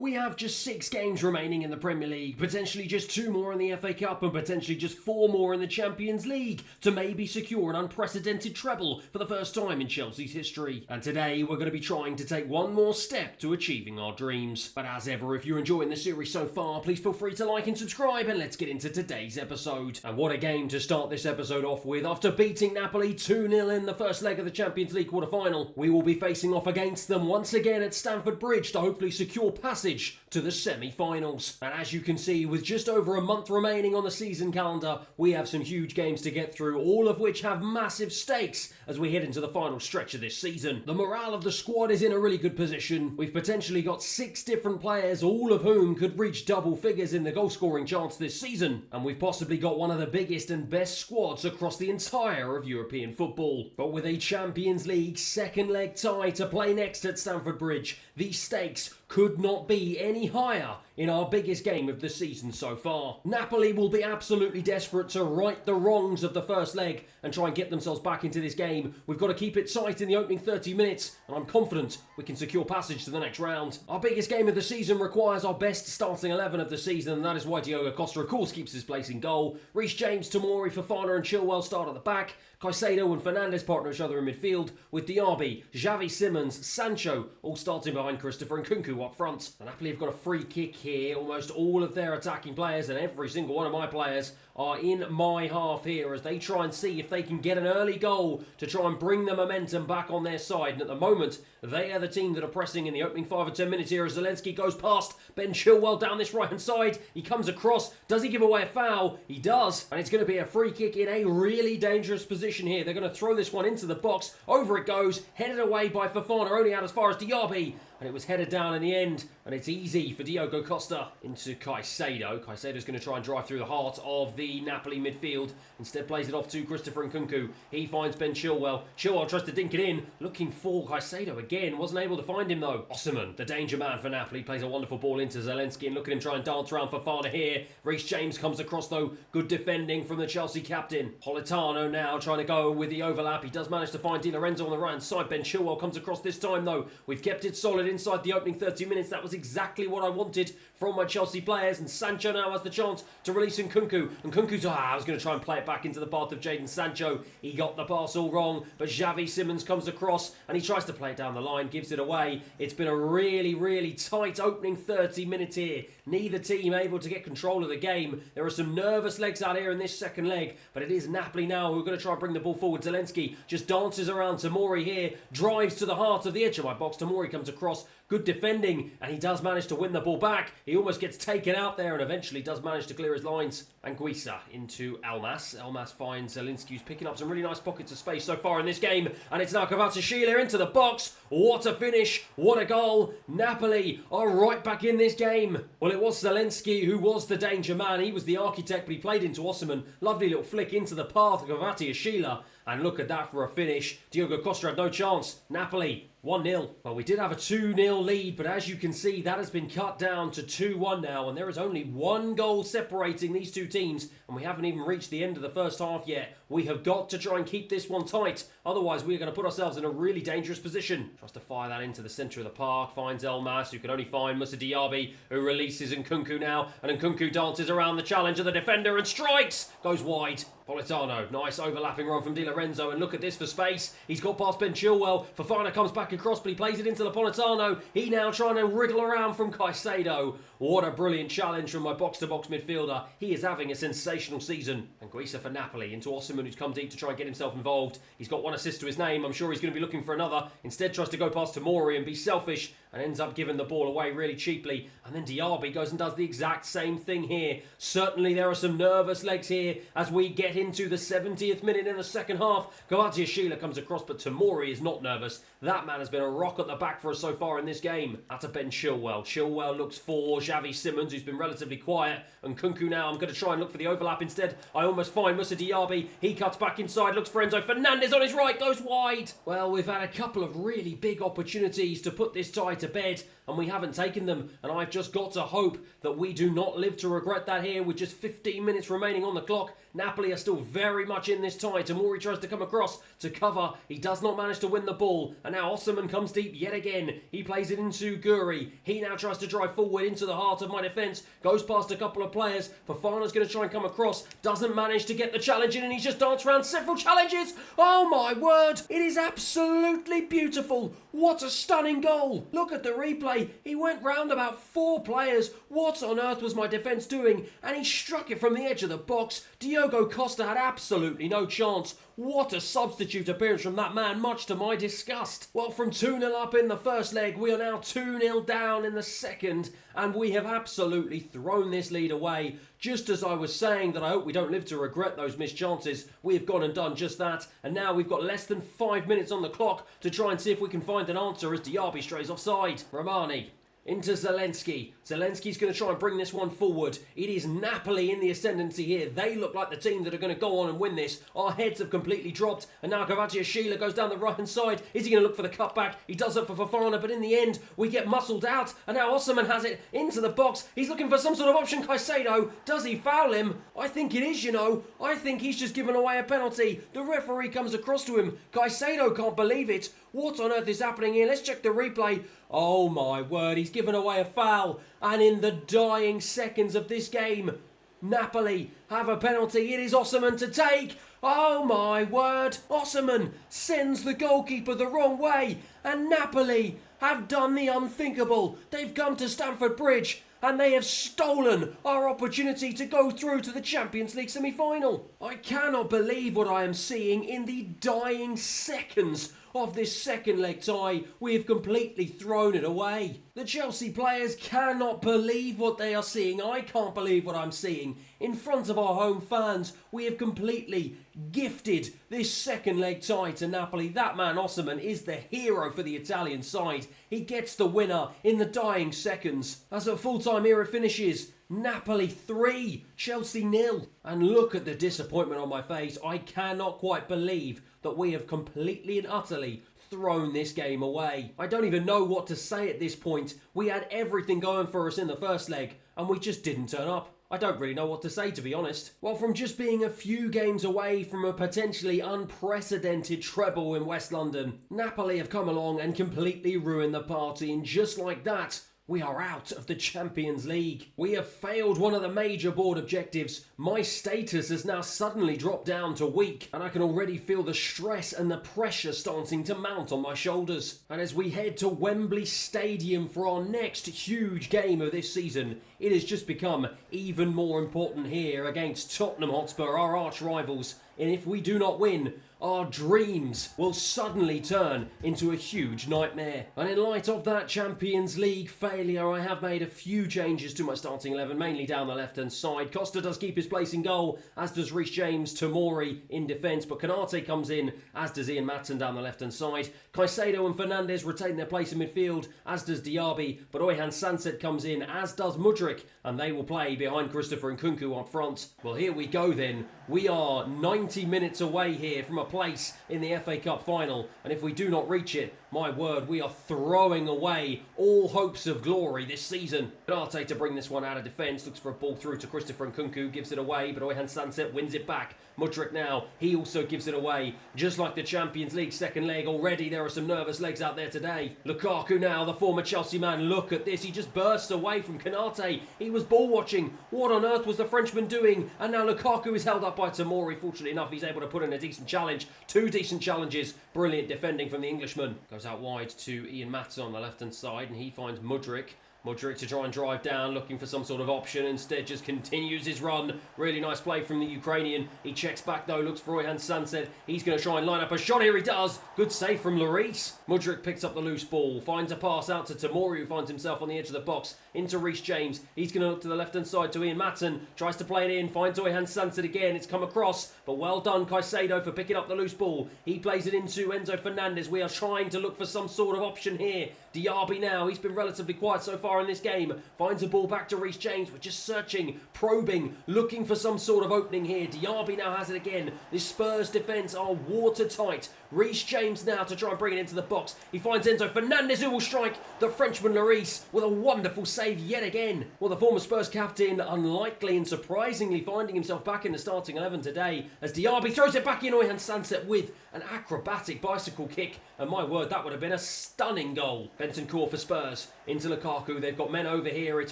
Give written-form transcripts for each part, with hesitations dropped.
We have just 6 games remaining in the Premier League, potentially just 2 more in the FA Cup and potentially just 4 more in the Champions League to maybe secure an unprecedented treble for the first time in Chelsea's history. And today we're going to be trying to take one more step to achieving our dreams. But as ever, if you're enjoying the series so far, please feel free to like and subscribe, and let's get into today's episode. And what a game to start this episode off with. After beating Napoli 2-0 in the first leg of the Champions League quarter-final, we will be facing off against them once again at Stamford Bridge to hopefully secure passage to the semi-finals. And as you can see, with just over a month remaining on the season calendar, we have some huge games to get through, all of which have massive stakes as we head into the final stretch of this season. The morale of the squad is in a really good position. We've potentially got 6 different players, all of whom could reach double figures in the goal-scoring chance this season. And we've possibly got one of the biggest and best squads across the entire of European football. But with a Champions League second leg tie to play next at Stamford Bridge, these stakes could not be any higher in our biggest game of the season so far. Napoli will be absolutely desperate to right the wrongs of the first leg and try and get themselves back into this game. We've got to keep it tight in the opening 30 minutes, and I'm confident we can secure passage to the next round. Our biggest game of the season requires our best starting 11 of the season, and that is why Diogo Costa of course keeps his place in goal. Reece James, Tomori, Fofana and Chilwell start at the back. Caicedo and Fernandes partner each other in midfield, with Diaby, Xavi Simons, Sancho all starting behind Christopher and Nkunku up front. And Napoli have got a free kick here. Almost all of their attacking players and every single one of my players are in my half here as they try and see if they can get an early goal to try and bring the momentum back on their side. And at the moment, they are the team that are pressing in the opening 5 or 10 minutes here as Zelensky goes past Ben Chilwell down this right-hand side. He comes across. Does he give away a foul? He does. And it's going to be a free kick in a really dangerous position here. They're going to throw this one into the box. Over it goes. Headed away by Fofana, only out as far as Diaby. And it was headed down in the end, and it's easy for Diogo Costa into Caicedo. Caicedo's going to try and drive through the heart of the Napoli midfield. Instead plays it off to Christopher Nkunku. He finds Ben Chilwell. Chilwell tries to dink it in, looking for Caicedo again. Wasn't able to find him though. Osimhen, the danger man for Napoli, plays a wonderful ball into Zelensky, and look at him try and dance around Fofana here. Reece James comes across though. Good defending from the Chelsea captain. Politano now trying to go with the overlap. He does manage to find Di Lorenzo on the right hand side. Ben Chilwell comes across this time though. We've kept it solid inside the opening 30 minutes. That was exactly what I wanted from my Chelsea players, and Sancho now has the chance to release Nkunku. Nkunku's, I was going to try and play it back into the path of Jadon Sancho. He got the pass all wrong, but Xavi Simons comes across and he tries to play it down the line, gives it away. It's been a really tight opening 30 minutes here. Neither team able to get control of the game. There are some nervous legs out here in this second leg, but it is Napoli now who are going to try and bring the ball forward. Zelensky just dances around Tomori here, drives to the heart of the edge of my box. Tomori comes across. Good defending, and he does manage to win the ball back. He almost gets taken out there and eventually does manage to clear his lines. Anguissa into Elmas. Elmas finds Zelensky, who's picking up some really nice pockets of space so far in this game. And it's now Kvaratskhelia into the box. What a finish. What a goal. Napoli are right back in this game. Well, it was Zelensky who was the danger man. He was the architect, but he played into Osimhen. Lovely little flick into the path of Kvaratskhelia. And look at that for a finish. Diogo Costa had no chance. Napoli 1-0. Well, we did have a 2-0 lead, but as you can see, that has been cut down to 2-1 now, and there is only one goal separating these two teams, and we haven't even reached the end of the first half yet. We have got to try and keep this one tight, otherwise we are going to put ourselves in a really dangerous position. Tries to fire that into the centre of the park, finds Elmas, who can only find Moussa Diaby, who releases Nkunku now, and Nkunku dances around the challenge of the defender and strikes! Goes wide. Politano, nice overlapping run from Di Lorenzo, and look at this for space. He's got past Ben Chilwell. Fofana comes back across, but he plays it into Politano. He now trying to wriggle around from Caicedo. What a brilliant challenge from my box-to-box midfielder. He is having a sensational season. Anguissa for Napoli into Osimhen, who's come deep to try and get himself involved. He's got 1 assist to his name. I'm sure he's going to be looking for another. Instead tries to go past Tomori and be selfish, and ends up giving the ball away really cheaply. And then Diaby goes and does the exact same thing here. Certainly there are some nervous legs here as we get into the 70th minute in the second half. Kvaratskhelia comes across, but Tomori is not nervous. That man has been a rock at the back for us so far in this game. That's a Ben Chilwell. Chilwell looks for Xavi Simons, who's been relatively quiet. And Nkunku now, I'm going to try and look for the overlap instead. I almost find Moussa Diaby. He cuts back inside, looks for Enzo Fernandes on his right, goes wide. Well, we've had a couple of really big opportunities to put this tie to bed, and we haven't taken them, and I've just got to hope that we do not live to regret that here with just 15 minutes remaining on the clock. Napoli are still very much in this tie. Tomori tries to come across to cover. He does not manage to win the ball, and now Osimhen comes deep yet again. He plays it into Guri. He now tries to drive forward into the heart of my defence, goes past a couple of players. Fofana's going to try and come across, doesn't manage to get the challenge in, and he's just danced around several challenges. Oh my word, it is absolutely beautiful. What a stunning goal. Look at the replay. He went round about 4 players. What on earth was my defence doing? And he struck it from the edge of the box. Diogo Costa had absolutely no chance. What a substitute appearance from that man, much to my disgust. Well, from 2-0 up in the first leg, we are now 2-0 down in the second, and we have absolutely thrown this lead away. Just as I was saying that I hope we don't live to regret those missed chances, we have gone and done just that, and now we've got less than 5 minutes on the clock to try and see if we can find an answer as Diaby strays offside. Romani into Zelensky. Zelensky's going to try and bring this one forward. It is Napoli in the ascendancy here. They look like the team that are going to go on and win this. Our heads have completely dropped, and now Gvardiol goes down the right-hand side. Is he going to look for the cutback? He does it for Fofana, but in the end, we get muscled out, and now Osimhen has it into the box. He's looking for some sort of option. Caicedo, does he foul him? I think it is, you know. I think he's just given away a penalty. The referee comes across to him. Caicedo can't believe it. What on earth is happening here? Let's check the replay. Oh my word, he's given away a foul. And in the dying seconds of this game, Napoli have a penalty. It is Osimhen to take. Oh my word. Osimhen sends the goalkeeper the wrong way. And Napoli have done the unthinkable. They've come to Stamford Bridge and they have stolen our opportunity to go through to the Champions League semi-final. I cannot believe what I am seeing in the dying seconds of this second leg tie. We have completely thrown it away. The Chelsea players cannot believe what they are seeing. I can't believe what I'm seeing. In front of our home fans, we have completely gifted this second leg tie to Napoli. That man Osimhen is the hero for the Italian side. He gets the winner in the dying seconds. As a full-time era finishes, Napoli 3, Chelsea 0. And look at the disappointment on my face. I cannot quite believe that we have completely and utterly thrown this game away. I don't even know what to say at this point. We had everything going for us in the first leg, and we just didn't turn up. I don't really know what to say, to be honest. Well, from just being a few games away from a potentially unprecedented treble in West London, Napoli have come along and completely ruined the party, and just like that, we are out of the Champions League. We have failed one of the major board objectives. My status has now suddenly dropped down to weak, and I can already feel the stress and the pressure starting to mount on my shoulders. And as we head to Wembley Stadium for our next huge game of this season, it has just become even more important here against Tottenham Hotspur, our arch rivals. And if we do not win, our dreams will suddenly turn into a huge nightmare. And in light of that Champions League failure, I have made a few changes to my starting 11, mainly down the left-hand side. Costa does keep his place in goal, as does Reece James, Tomori in defence, but Konate comes in, as does Ian Maatsen down the left-hand side. Caicedo and Fernandes retain their place in midfield, as does Diaby, but Oyhan Sanset comes in, as does Mudryk, and they will play behind Christopher Nkunku up front. Well, here we go then. We are 90 minutes away here from a place in the FA Cup final, and if we do not reach it, my word, we are throwing away all hopes of glory this season. Konate to bring this one out of defence, looks for a ball through to Christopher Nkunku, gives it away, but Oyhan Sanset wins it back. Mudryk now, he also gives it away. Just like the Champions League second leg, already there are some nervous legs out there today. Lukaku now, the former Chelsea man, look at this, he just bursts away from Konate. He was ball watching. What on earth was the Frenchman doing? And now Lukaku is held up by Tomori. Fortunately enough, he's able to put in a decent challenge. 2 decent challenges. Brilliant defending from the Englishman. Goes out wide to Ian Maatsen on the left-hand side, and he finds Mudryk. Mudryk to try and drive down, looking for some sort of option. Instead, just continues his run. Really nice play from the Ukrainian. He checks back, though, looks for Oyhan Sanset. He's going to try and line up a shot. Here he does. Good save from Lloris. Mudryk picks up the loose ball, finds a pass out to Tomori, who finds himself on the edge of the box, into Reece James. He's going to look to the left-hand side to Ian Maatsen. Tries to play it in, finds Oyhan Sanset again. It's come across, but well done, Caicedo, for picking up the loose ball. He plays it into Enzo Fernandez. We are trying to look for some sort of option here. Diaby now, he's been relatively quiet so far in this game. Finds a ball back to Reece James. We're just searching, probing, looking for some sort of opening here. Diaby now has it again. This Spurs defence are watertight. Reece James now to try and bring it into the box. He finds Enzo Fernandez, who will strike. The Frenchman Lloris with a wonderful save yet again. Well, the former Spurs captain unlikely and surprisingly finding himself back in the starting 11 today as Diaby throws it back in. Oyhan Sanset with an acrobatic bicycle kick. And my word, that would have been a stunning goal. Bentancur for Spurs. Into Lukaku. They've got men over here. It's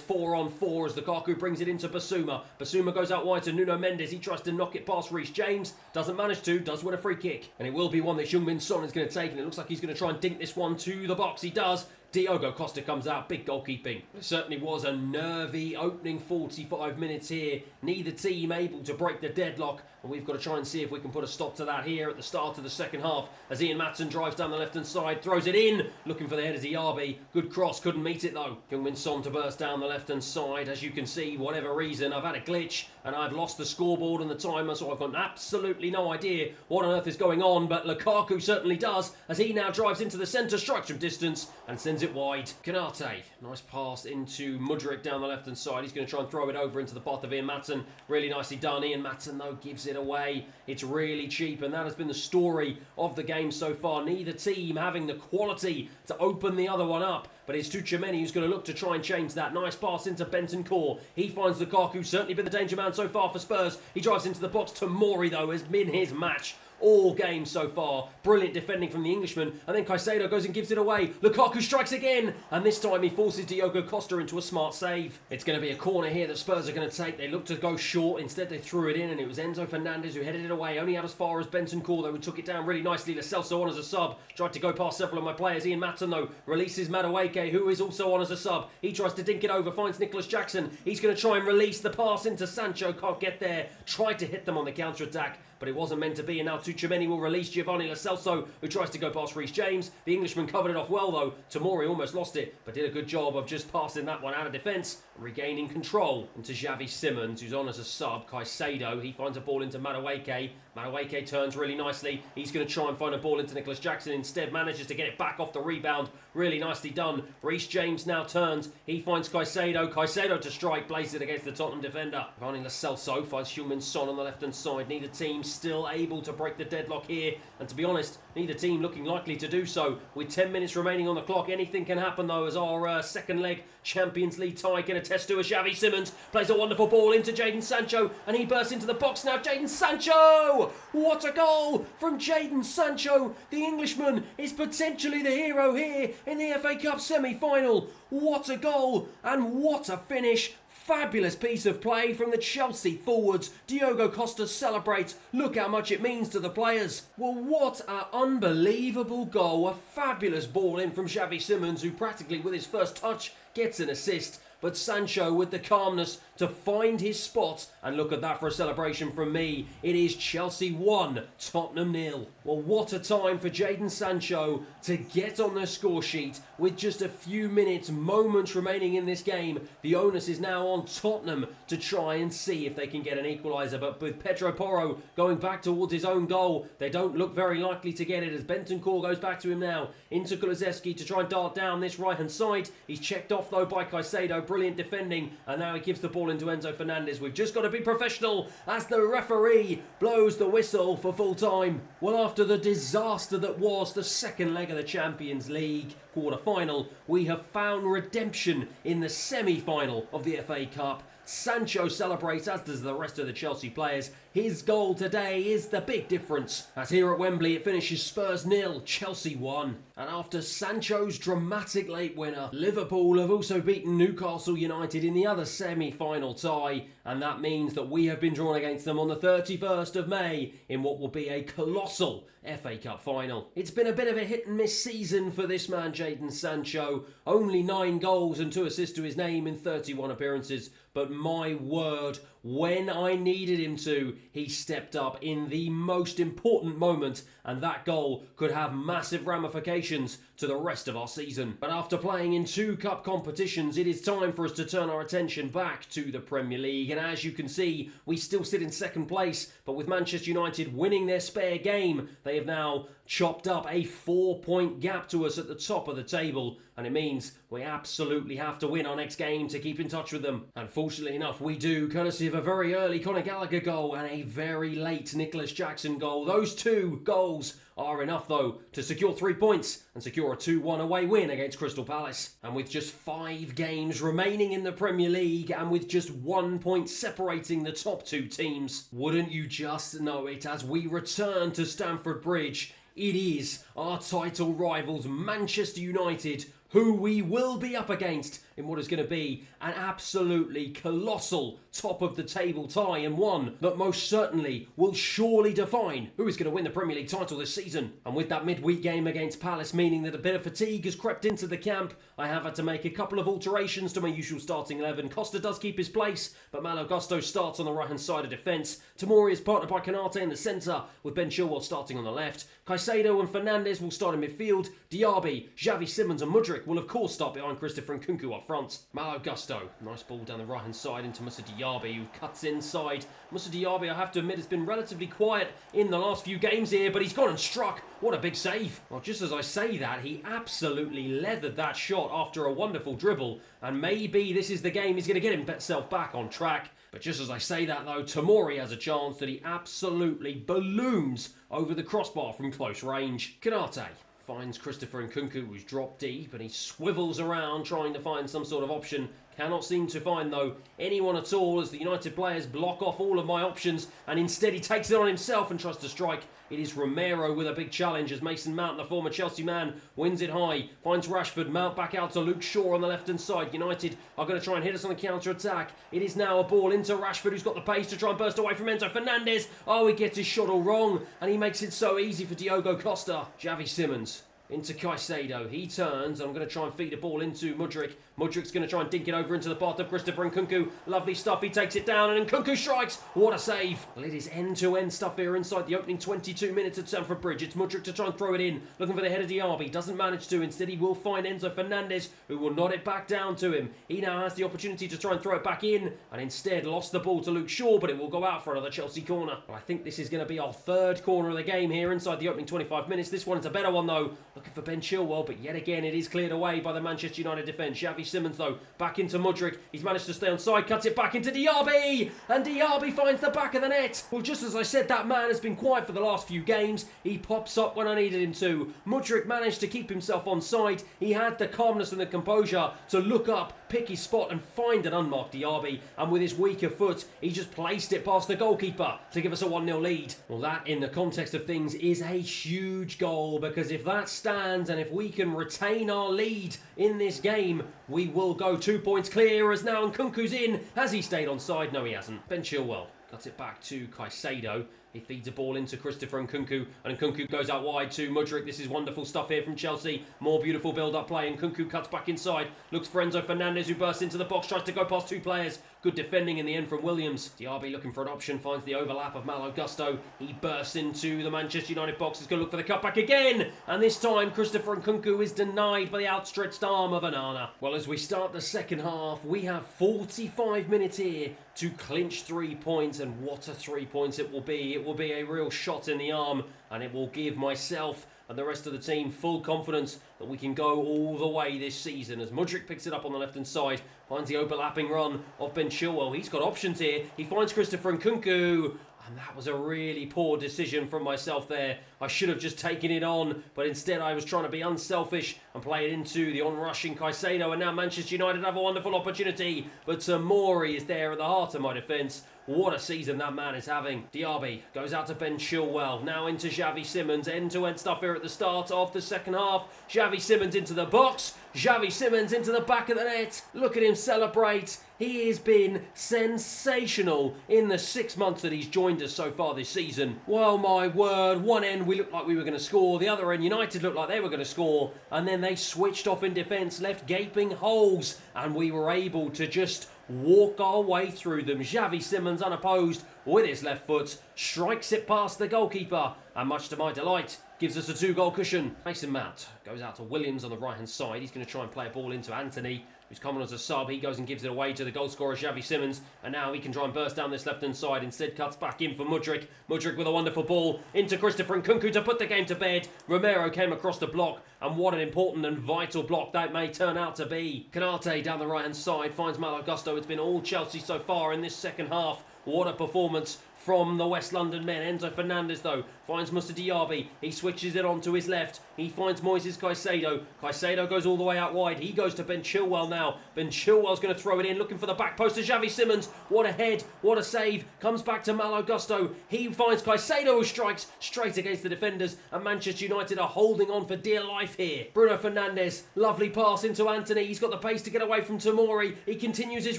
4-on-4 as Lukaku brings it into Basuma. Basuma goes out wide to Nuno Mendes. He tries to knock it past Reece James. Doesn't manage to. Does win a free kick. And it will be one that Heung-min Son is going to take. And it looks like he's going to try and dink this one to the box. He does. Diogo Costa comes out, big goalkeeping. It certainly was a nervy opening 45 minutes here. Neither team able to break the deadlock, and we've got to try and see if we can put a stop to that here at the start of the second half as Ian Maatsen drives down the left-hand side, throws it in, looking for the head of Diaby. Good cross, couldn't meet it though. Heung-min Son to burst down the left-hand side. As you can see, whatever reason, I've had a glitch and I've lost the scoreboard and the timer, so I've got absolutely no idea what on earth is going on, but Lukaku certainly does as he now drives into the centre, strikes from distance and sends it wide. Kanate, nice pass into Mudryk down the left-hand side. He's going to try and throw it over into the path of Ian Maatsen. Really nicely done. Ian Maatsen, though, gives it away. It's really cheap, and that has been the story of the game so far. Neither team having the quality to open the other one up, but it's Tchouaméni who's going to look to try and change that. Nice pass into Bentancur. He finds Lukaku, certainly been the danger man so far for Spurs. He drives into the box. Tomori, though, has been his match all game so far. Brilliant defending from the Englishman, and then Caicedo goes and gives it away. Lukaku strikes again, and this time he forces Diogo Costa into a smart save. It's going to be a corner here that Spurs are going to take. They looked to go short, instead they threw it in, and it was Enzo Fernandez who headed it away. Only out as far as Bentancur, though, who took it down really nicely. Lo Celso on as a sub, tried to go past several of my players. Ian Maatsen, though, releases Madueke, who is also on as a sub. He tries to dink it over, finds Nicholas Jackson. He's going to try and release the pass into Sancho, can't get there. Tried to hit them on the counter-attack, but it wasn't meant to be, and now Tchouaméni will release Giovanni Lo Celso, who tries to go past Reece James. The Englishman covered it off well, though. Tomori almost lost it, but did a good job of just passing that one out of defence and regaining control into Xavi Simons, who's on as a sub. Caicedo, he finds a ball into Madueke. Madueke turns really nicely. He's going to try and find a ball into Nicholas Jackson. Instead, manages to get it back off the rebound. Really nicely done. Reece James now turns. He finds Caicedo. Caicedo to strike. Blazes it against the Tottenham defender. Giovanni Lo Celso finds Heung-min Son on the left-hand side. Neither team still able to break the deadlock here. And to be honest, neither team looking likely to do so. With 10 minutes remaining on the clock, anything can happen though, as our second leg Champions League tie can attest to. As Xavi Simons plays a wonderful ball into Jadon Sancho, and he bursts into the box now. Jadon Sancho! What a goal from Jadon Sancho! The Englishman is potentially the hero here in the FA Cup semi-final. What a goal and what a finish! Fabulous piece of play from the Chelsea forwards. Diogo Costa celebrates. Look how much it means to the players. Well, what an unbelievable goal. A fabulous ball in from Xavi Simons, who practically with his first touch gets an assist. But Sancho with the calmness to find his spot. And look at that for a celebration from me. It is Chelsea 1, Tottenham 0. Well, what a time for Jadon Sancho to get on the score sheet with just a few moments remaining in this game. The onus is now on Tottenham to try and see if they can get an equaliser. But with Pedro Porro going back towards his own goal, they don't look very likely to get it as Bentancur goes back to him now. Into Kulusevski to try and dart down this right-hand side. He's checked off though by Caicedo. Brilliant defending, and now he gives the ball into Enzo Fernandez. We've just got to be professional as the referee blows the whistle for full time. Well, after the disaster that was the second leg of the Champions League quarter-final, we have found redemption in the semi-final of the FA Cup. Sancho celebrates, as does the rest of the Chelsea players. His goal today is the big difference, as here at Wembley it finishes Spurs 0, Chelsea 1. And after Sancho's dramatic late winner, Liverpool have also beaten Newcastle United in the other semi-final tie, and that means that we have been drawn against them on the 31st of May in what will be a colossal FA Cup final. It's been a bit of a hit and miss season for this man Jadon Sancho. Only 9 goals and 2 assists to his name in 31 appearances, but my word, when I needed him to, he stepped up in the most important moment, and that goal could have massive ramifications to the rest of our season. But after playing in 2 cup competitions, it is time for us to turn our attention back to the Premier League. And as you can see, we still sit in second place, but with Manchester United winning their spare game, they have now chopped up a 4-point gap to us at the top of the table. and it means we absolutely have to win our next game to keep in touch with them. And fortunately enough, we do, courtesy of a very early Conor Gallagher goal and a very late Nicholas Jackson goal. Those two goals are enough, though, to secure 3 points and secure a 2-1 away win against Crystal Palace. And with just 5 games remaining in the Premier League and with just 1 point separating the top 2 teams, wouldn't you just know it, as we return to Stamford Bridge, it is our title rivals Manchester United who we will be up against in what is going to be an absolutely colossal top of the table tie, and one that most certainly will surely define who is going to win the Premier League title this season. And with that midweek game against Palace meaning that a bit of fatigue has crept into the camp, I have had to make a couple of alterations to my usual starting 11. Costa does keep his place, but Malo Gusto starts on the right hand side of defence. Tomori is partnered by Canate in the centre, with Ben Chilwell starting on the left. Caicedo and Fernandes will start in midfield. Diaby, Xavi Simons and Mudryk will of course start behind Christopher Nkunku up front. Malo Gusto, nice ball down the right hand side into Moussa Diaby, who cuts inside. Moussa Diaby, I have to admit, has been relatively quiet in the last few games here, but he's gone and struck. What a big save. Well, just as I say that, he absolutely leathered that shot after a wonderful dribble, and maybe this is the game he's going to get himself back on track. But just as I say that, though, Tomori has a chance that he absolutely balloons over the crossbar from close range. Canate finds Christopher Nkunku, who's dropped deep, and he swivels around trying to find some sort of option. Cannot seem to find, though, anyone at all, as the United players block off all of my options, and instead he takes it on himself and tries to strike. It is Romero with a big challenge as Mason Mount, the former Chelsea man, wins it high, finds Rashford. Mount back out to Luke Shaw on the left-hand side. United are going to try and hit us on the counter-attack. It is now a ball into Rashford, who's got the pace to try and burst away from Enzo Fernandez. Oh, he gets his shot all wrong, and he makes it so easy for Diogo Costa. Xavi Simons into Caicedo. He turns, and I'm going to try and feed a ball into Mudryk. Mudryk's going to try and dink it over into the path of Christopher Nkunku. Lovely stuff. He takes it down, and Nkunku strikes. What a save. Well, it is end-to-end stuff here inside the opening 22 minutes at Stamford Bridge. It's Mudryk to try and throw it in, looking for the head of Diaby. Doesn't manage to. Instead, he will find Enzo Fernandez, who will nod it back down to him. He now has the opportunity to try and throw it back in, and instead lost the ball to Luke Shaw, but it will go out for another Chelsea corner. Well, I think this is going to be our third corner of the game here inside the opening 25 minutes. This one is a better one, though. Looking for Ben Chilwell, but yet again it is cleared away by the Manchester United defence. Xavi Simons, though, back into Mudryk. He's managed to stay on side, cuts it back into Diaby, and Diaby finds the back of the net. Well, just as I said, that man has been quiet for the last few games. He pops up when I needed him to. Mudryk managed to keep himself on side. He had the calmness and the composure to look up, pick his spot and find an unmarked Diaby, and with his weaker foot he just placed it past the goalkeeper to give us a 1-0 lead. Well, that in the context of things is a huge goal, because if that stands and if we can retain our lead in this game, we will go 2 points clear, as now Nkunku's in. Has he stayed on side? No, he hasn't. Ben Chilwell cuts it back to Caicedo. He feeds a ball into Christopher Nkunku, and Nkunku goes out wide to Mudryk. This is wonderful stuff here from Chelsea. More beautiful build-up play. Nkunku cuts back inside, looks for Enzo Fernandez, who bursts into the box, tries to go past 2 players. Good defending in the end from Williams. Diaby looking for an option, finds the overlap of Malo Gusto. He bursts into the Manchester United box. He's going to look for the cutback again, and this time Christopher Nkunku is denied by the outstretched arm of Onana. Well, as we start the second half, we have 45 minutes here to clinch 3 points, and what a 3 points it will be. It will be a real shot in the arm, and it will give myself and the rest of the team full confidence that we can go all the way this season. As Mudryk picks it up on the left-hand side, finds the overlapping run of Ben Chilwell. He's got options here. He finds Christopher Nkunku, and that was a really poor decision from myself there. I should have just taken it on, but instead I was trying to be unselfish and play it into the on-rushing Caicedo, and now Manchester United have a wonderful opportunity, but Tomori is there at the heart of my defence. What a season that man is having. Diaby goes out to Ben Chilwell, now into Xavi Simons. End-to-end stuff here at the start of the second half. Xavi Simons into the box. Xavi Simons into the back of the net. Look at him celebrate. He has been sensational in the 6 months that he's joined us so far this season. Well, my word, one end we looked like we were going to score, the other end United looked like they were going to score, and then they switched off in defence, left gaping holes, and we were able to just walk our way through them. Xavi Simons, unopposed with his left foot, strikes it past the goalkeeper, and much to my delight, gives us a 2-goal cushion. Mason Mount goes out to Williams on the right-hand side. He's going to try and play a ball into Anthony. who's coming as a sub. He goes and gives it away to the goal scorer, Xavi Simons. And now he can try and burst down this left-hand side. Instead, cuts back in for Mudryk. Mudryk with a wonderful ball into Christopher Nkunku to put the game to bed. Romero came across the block. And what an important and vital block that may turn out to be. Canate down the right-hand side finds Malo Gusto. It's been all Chelsea so far in this second half. What a performance from the West London men. Enzo Fernandez, though, finds Moussa Diaby. He switches it on to his left. He finds Moises Caicedo. Caicedo goes all the way out wide. He goes to Ben Chilwell now. Ben Chilwell's going to throw it in, looking for the back post to Xavi Simons. What a head, what a save. Comes back to Malo Gusto. He finds Caicedo, who strikes straight against the defenders. And Manchester United are holding on for dear life here. Bruno Fernandes, lovely pass into Antony. He's got the pace to get away from Tomori. He continues his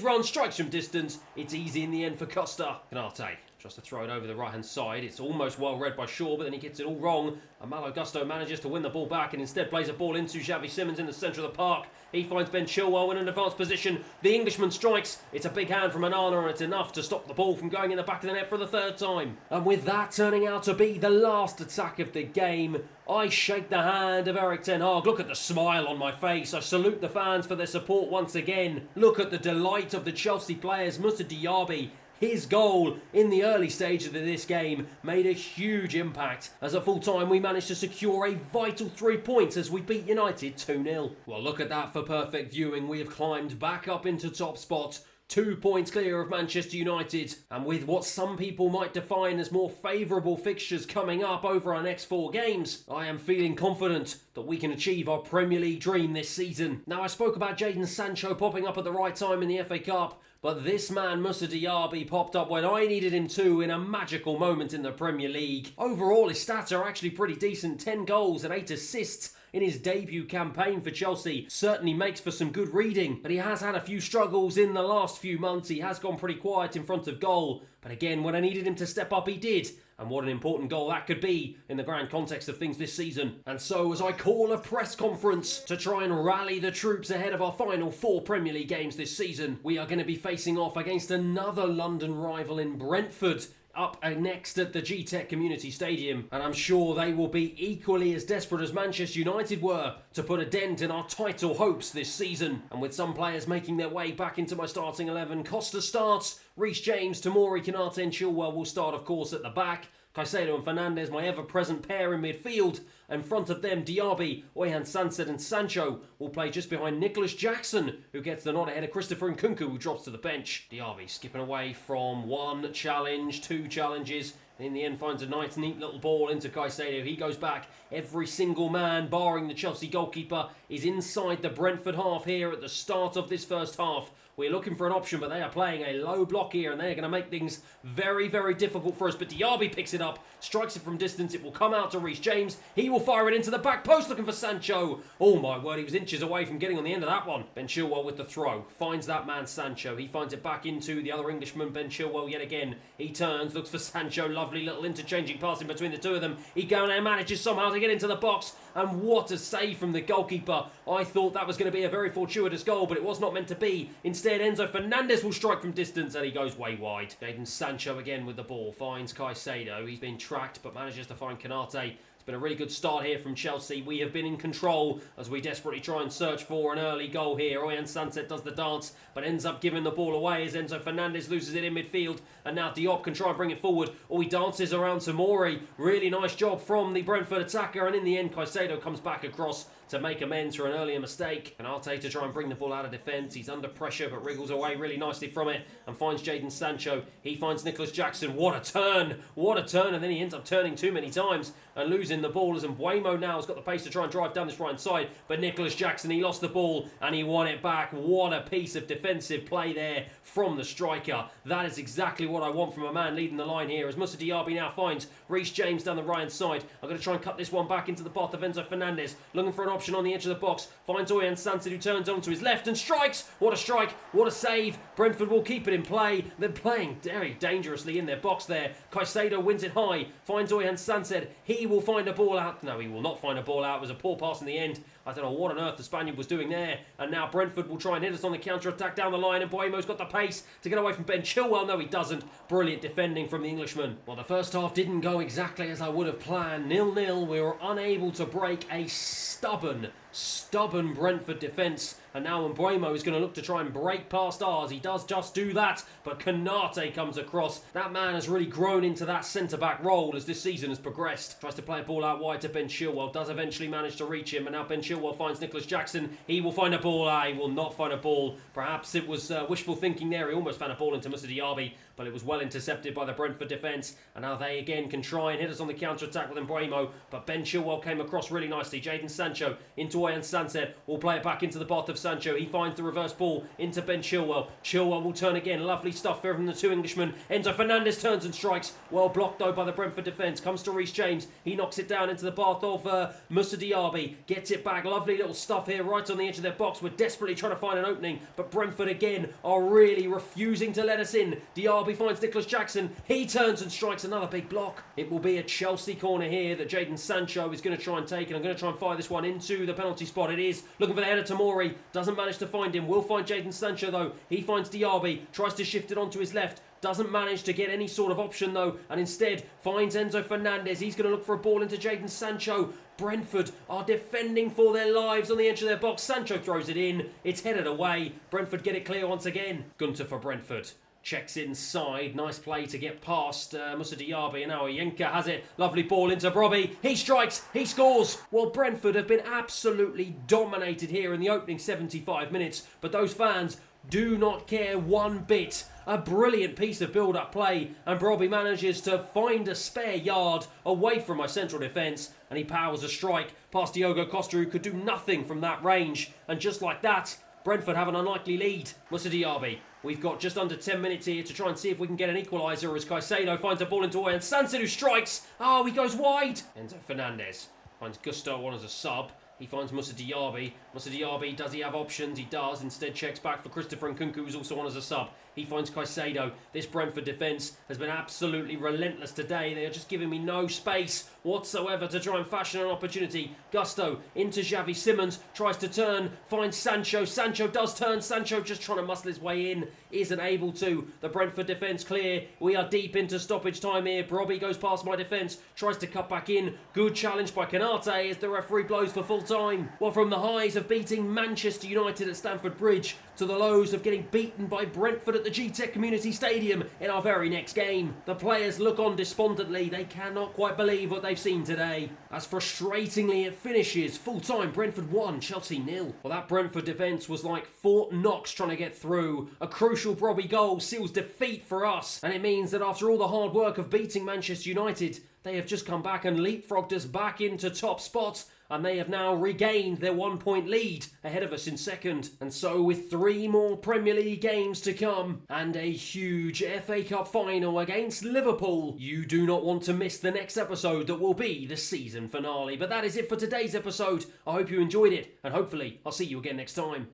run, strikes from distance. It's easy in the end for Costa. Canate tries to throw it over the right-hand side. It's almost well read by Shaw, but then he gets it all wrong. And Malo Gusto manages to win the ball back and instead plays a ball into Xavi Simons in the centre of the park. He finds Ben Chilwell in an advanced position. The Englishman strikes. It's a big hand from Onana, and it's enough to stop the ball from going in the back of the net for the third time. And with that turning out to be the last attack of the game, I shake the hand of Erik ten Hag. Look at the smile on my face. I salute the fans for their support once again. Look at the delight of the Chelsea players. Moussa Diaby, his goal in the early stages of this game made a huge impact, as at full time we managed to secure a vital 3 points as we beat United 2-0. Well, look at that for perfect viewing. We have climbed back up into top spot, 2 points clear of Manchester United, and with what some people might define as more favourable fixtures coming up over our next 4 games, I am feeling confident that we can achieve our Premier League dream this season. Now, I spoke about Jadon Sancho popping up at the right time in the FA Cup, but this man, Moussa Diaby, popped up when I needed him to in a magical moment in the Premier League. Overall, his stats are actually pretty decent. 10 goals and 8 assists in his debut campaign for Chelsea. Certainly makes for some good reading, but he has had a few struggles in the last few months. He has gone pretty quiet in front of goal, but again, when I needed him to step up, he did. And what an important goal that could be in the grand context of things this season. And so, as I call a press conference to try and rally the troops ahead of our final 4 Premier League games this season, we are going to be facing off against another London rival in Brentford, up next at the G-Tech Community Stadium, and I'm sure they will be equally as desperate as Manchester United were to put a dent in our title hopes this season. And with some players making their way back into my starting 11, Costa starts, Reece James, Tomori, Canate and Chilwell will start, of course, at the back. Caicedo and Fernandes, my ever-present pair in midfield. In front of them, Diaby, Oyan Sancet and Sancho will play just behind Nicholas Jackson, who gets the nod ahead of Christopher Nkunku, who drops to the bench. Diaby skipping away from 1 challenge, 2 challenges, and in the end finds a nice, neat little ball into Caicedo. He goes back. Every single man, barring the Chelsea goalkeeper, is inside the Brentford half here at the start of this first half. We're looking for an option, but they are playing a low block here, and they're going to make things very, very difficult for us. But Diaby picks it up, strikes it from distance. It will come out to Reece James. He will fire it into the back post, looking for Sancho. Oh my word, he was inches away from getting on the end of that one. Ben Chilwell with the throw. Finds that man Sancho. He finds it back into the other Englishman, Ben Chilwell, yet again. He turns, looks for Sancho. Lovely little interchanging passing between the two of them. He goes and manages somehow to get into the box. And what a save from the goalkeeper. I thought that was going to be a very fortuitous goal, but it was not meant to be. Instead, Enzo Fernandez will strike from distance, and he goes way wide. Jadon Sancho again with the ball. Finds Caicedo. He's been tracked, but manages to find Canate. It's been a really good start here from Chelsea. We have been in control as we desperately try and search for an early goal here. Oyan Sancet does the dance, but ends up giving the ball away as Enzo Fernandez loses it in midfield. And now Diop can try and bring it forward. Or he dances around Tomori. Really nice job from the Brentford attacker. And in the end, Caicedo comes back across to make amends for an earlier mistake. And Arte to try and bring the ball out of defence. He's under pressure, but wriggles away really nicely from it and finds Jadon Sancho. He finds Nicholas Jackson. What a turn! What a turn! And then he ends up turning too many times and losing the ball, as Mbuemo now has got the pace to try and drive down this right side. But Nicholas Jackson, he lost the ball and he won it back. What a piece of defensive play there from the striker. That is exactly what I want from a man leading the line here, as Moussa Diaby now finds Reece James down the right hand side. I'm going to try and cut this one back into the path of Enzo Fernandez, looking for an option on the edge of the box. Finds Oyan Sancet, who turns on to his left and strikes. What a strike! What a save! Brentford will keep it in play. They're playing very dangerously in their box there. Caicedo wins it high. Finds Oyan Sancet. He will find a ball out. No, he will not find a ball out. It was a poor pass in the end. I don't know what on earth the Spaniard was doing there. And now Brentford will try and hit us on the counter-attack down the line. And Mbuemo's got the pace to get away from Ben Chilwell. No, he doesn't. Brilliant defending from the Englishman. Well, the first half didn't go exactly as I would have planned. 0-0. We were unable to break a stubborn Brentford defence. And now Mbeumo is going to look to try and break past ours. He does just do that, but Konate comes across. That man has really grown into that centre-back role as this season has progressed. Tries to play a ball out wide to Ben Chilwell, does eventually manage to reach him, and now Ben Chilwell finds Nicholas Jackson. He will find a ball. He will not find a ball. Perhaps it was wishful thinking there. He almost found a ball into Moussa Diaby, but it was well intercepted by the Brentford defence. And now they again can try and hit us on the counter-attack with Mbeumo, but Ben Chilwell came across really nicely. Jadon Sancho into Oyan Sanset. Will play it back into the path of Sancho. He finds the reverse ball into Ben Chilwell. Chilwell will turn again. Lovely stuff here from the two Englishmen. Enzo Fernandez turns and strikes. Well blocked though by the Brentford defence. Comes to Reece James. He knocks it down into the path of Moussa Diaby. Gets it back. Lovely little stuff here right on the edge of their box. We're desperately trying to find an opening, but Brentford again are really refusing to let us in. Diaby finds Nicholas Jackson. He turns and strikes another big block. It will be a Chelsea corner here that Jadon Sancho is going to try and take, and I'm going to try and fire this one into the penalty spot. It is. Looking for the header to Tomori. Doesn't manage to find him. Will find Jadon Sancho though. He finds Diaby. Tries to shift it onto his left. Doesn't manage to get any sort of option though, and instead finds Enzo Fernandez. He's going to look for a ball into Jadon Sancho. Brentford are defending for their lives on the edge of their box. Sancho throws it in. It's headed away. Brentford get it clear once again. Gunter for Brentford. Checks inside. Nice play to get past Moussa Diaby. And now Yenka has it. Lovely ball into Brobby. He strikes. He scores. Well, Brentford have been absolutely dominated here in the opening 75 minutes. But those fans do not care one bit. A brilliant piece of build-up play, and Brobby manages to find a spare yard away from my central defence, and he powers a strike past Diogo Costa, who could do nothing from that range. And just like that, Brentford have an unlikely lead. Moussa Diaby. We've got just under 10 minutes here to try and see if we can get an equaliser as Caicedo finds a ball into Oyan Sanset, who strikes. Oh, he goes wide. Enzo Fernandez finds Gusto on as a sub. He finds Moussa Diaby. Moussa Diaby, does he have options? He does. Instead checks back for Christopher Nkunku, who's also on as a sub. He finds Caicedo. This Brentford defence has been absolutely relentless today. They are just giving me no space whatsoever to try and fashion an opportunity. Gusto into Xavi Simons. Tries to turn. Finds Sancho. Sancho does turn. Sancho just trying to muscle his way in. Isn't able to. The Brentford defence clear. We are deep into stoppage time here. Brobby goes past my defence. Tries to cut back in. Good challenge by Konate as the referee blows for full time. Well, from the highs of beating Manchester United at Stamford Bridge to the lows of getting beaten by Brentford at the G-Tech Community Stadium in our very next game, the players look on despondently. They cannot quite believe what they've seen today. As frustratingly it finishes, full-time Brentford 1, Chelsea 0. Well, that Brentford defence was like Fort Knox trying to get through. A crucial Brobby goal seals defeat for us, and it means that after all the hard work of beating Manchester United, they have just come back and leapfrogged us back into top spot, and they have now regained their 1-point lead ahead of us in second. And so with 3 more Premier League games to come and a huge FA Cup final against Liverpool, you do not want to miss the next episode that will be the season finale. But that is it for today's episode. I hope you enjoyed it, and hopefully I'll see you again next time.